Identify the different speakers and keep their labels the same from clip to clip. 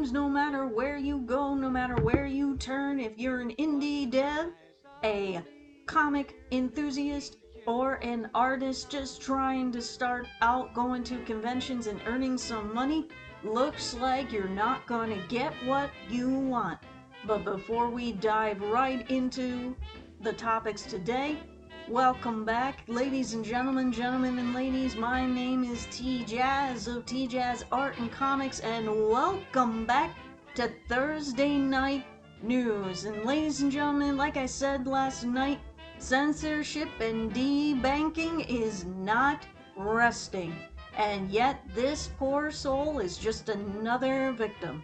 Speaker 1: games, no matter where you go, no matter where you turn. If you're an indie dev, a comic enthusiast, or an artist just trying to start out going to conventions and earning some money, looks like you're not gonna get what you want. But before we dive right into the topics today, welcome back, ladies and gentlemen and ladies. My name is TJAZZ of TJAZZ Art and Comics, and welcome back to Thursday Night News. And ladies and gentlemen, like I said last night, censorship and debanking is not resting. And yet this poor soul is just another victim.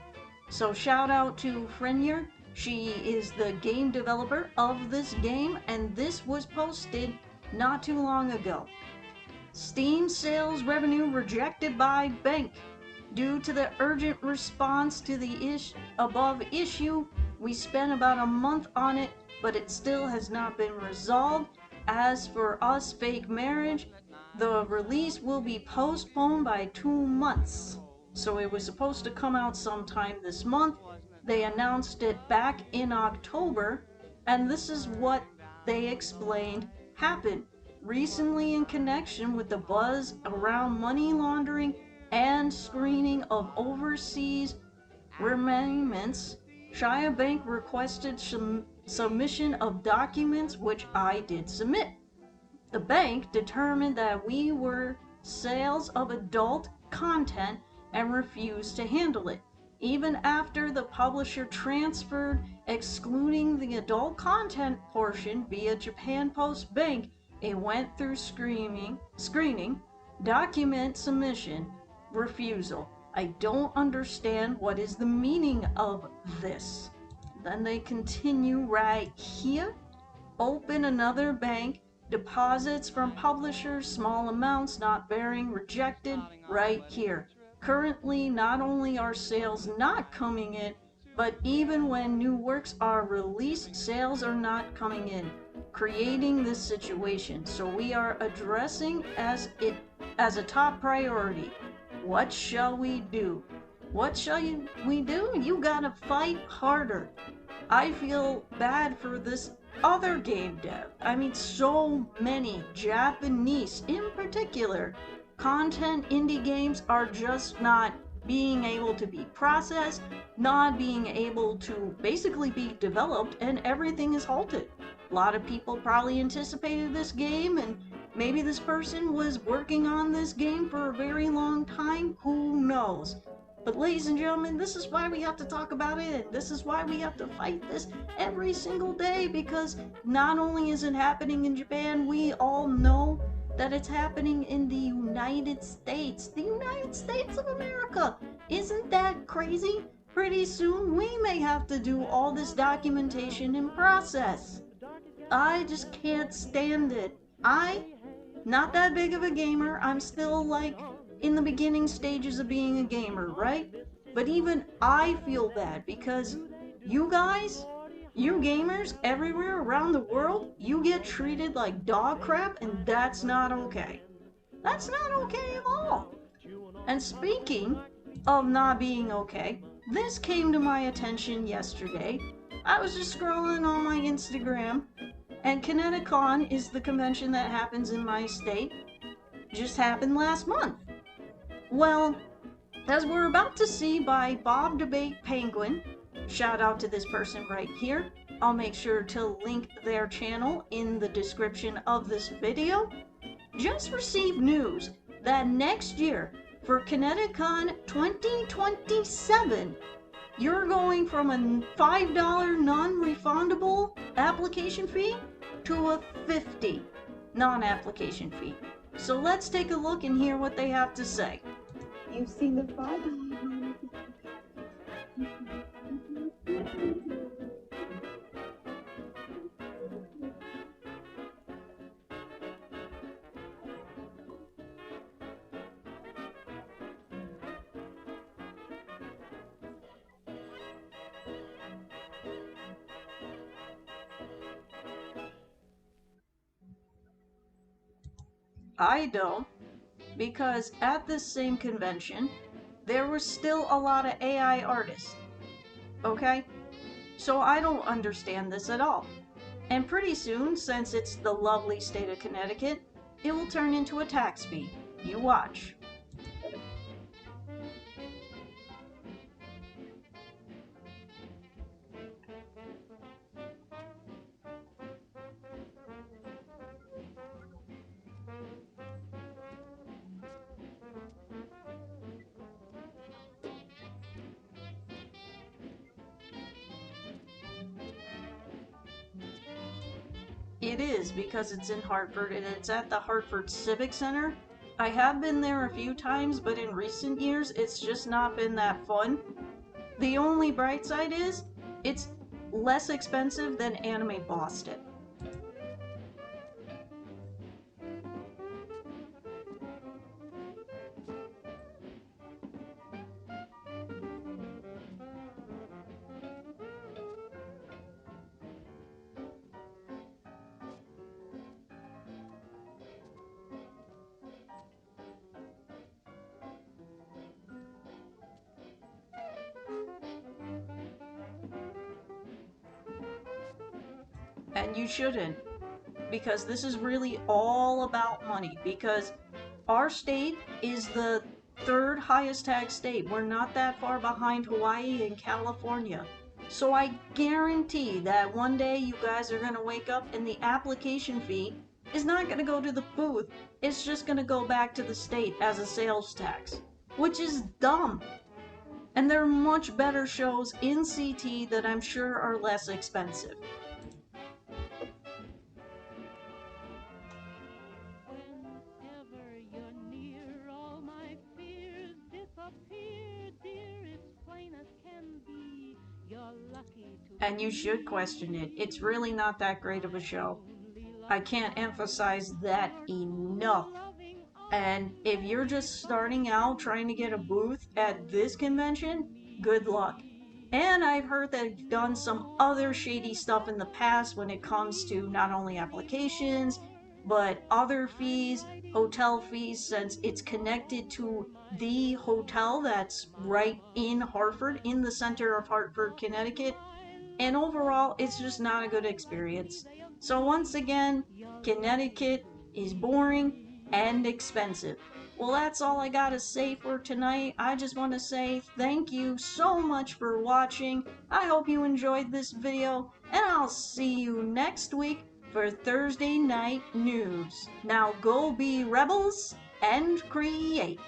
Speaker 1: So shout out to Frenier. She is the game developer of this game, and this was posted not too long ago. Steam sales revenue rejected by bank. Due to the urgent response to the above issue, we spent about a month on it, but it still has not been resolved. As for Us Fake Marriage, the release will be postponed by 2 months. So it was supposed to come out sometime this month. They announced it back in October, and this is what they explained happened. Recently, in connection with the buzz around money laundering and screening of overseas repayments, Shia Bank requested submission of documents, which I did submit. The bank determined that we were sales of adult content and refused to handle it. Even after the publisher transferred, excluding the adult content portion via Japan Post Bank, it went through screening, document submission, refusal. I don't understand what is the meaning of this. Then they continue right here. Open another bank. Deposits from publishers, small amounts not bearing, rejected right here. Currently, not only are sales not coming in, but even when new works are released, sales are not coming in, creating this situation. So we are addressing as a top priority. What shall we do? What shall we do? You gotta fight harder. I feel bad for this other game dev. I mean, so many Japanese in particular content indie games are just not being able to be processed, not being able to basically be developed, and everything is halted. A lot of people probably anticipated this game, and maybe this person was working on this game for a very long time. Who knows? But ladies and gentlemen, this is why we have to talk about it, and this is why we have to fight this every single day, because not only is it happening in Japan, we all know that it's happening in the United States. The United States of America. Isn't that crazy? Pretty soon we may have to do all this documentation and process. I just can't stand it. Not that big of a gamer. I'm still like in the beginning stages of being a gamer, right? But even I feel bad because you guys, you gamers everywhere around the world, you get treated like dog crap, and that's not okay. That's not okay at all. And speaking of not being okay, this came to my attention yesterday. I was just scrolling on my Instagram, and Kineticon is the convention that happens in my state. Just happened last month. Well, as we're about to see by Bob Debate Penguin, shout out to this person right here. I'll make sure to link their channel in the description of this video. Just received news that next year for Kineticon 2027, you're going from a $5 non-refundable application fee to a $50 non-application fee. So let's take a look and hear what they have to say.
Speaker 2: You've seen the $5
Speaker 1: I don't, because at this same convention, there was still a lot of AI artists, okay? So I don't understand this at all. And pretty soon, since it's the lovely state of Connecticut, it will turn into a tax fee. You watch. It is, because it's in Hartford and it's at the Hartford Civic Center. I have been there a few times, but in recent years, it's just not been that fun. The only bright side is, it's less expensive than Anime Boston. And you shouldn't, because this is really all about money, because our state is the third highest tax state. We're not that far behind Hawaii and California. So I guarantee that one day you guys are going to wake up and the application fee is not going to go to the booth. It's just going to go back to the state as a sales tax, which is dumb. And there are much better shows in CT that I'm sure are less expensive.
Speaker 3: Whenever you're near, all my fears disappear, dear. It's plain as can be. You're lucky to.
Speaker 1: And you should question it. It's really not that great of a show. I can't emphasize that enough. And if you're just starting out trying to get a booth at this convention, good luck. And I've heard they've done some other shady stuff in the past when it comes to not only applications, but other fees, hotel fees, since it's connected to the hotel that's right in Hartford, in the center of Hartford, Connecticut. And overall, it's just not a good experience. So once again, Connecticut is boring and expensive. Well, that's all I gotta say for tonight. I just want to say thank you so much for watching. I hope you enjoyed this video, and I'll see you next week for Thursday Night News. Now go be rebels and create.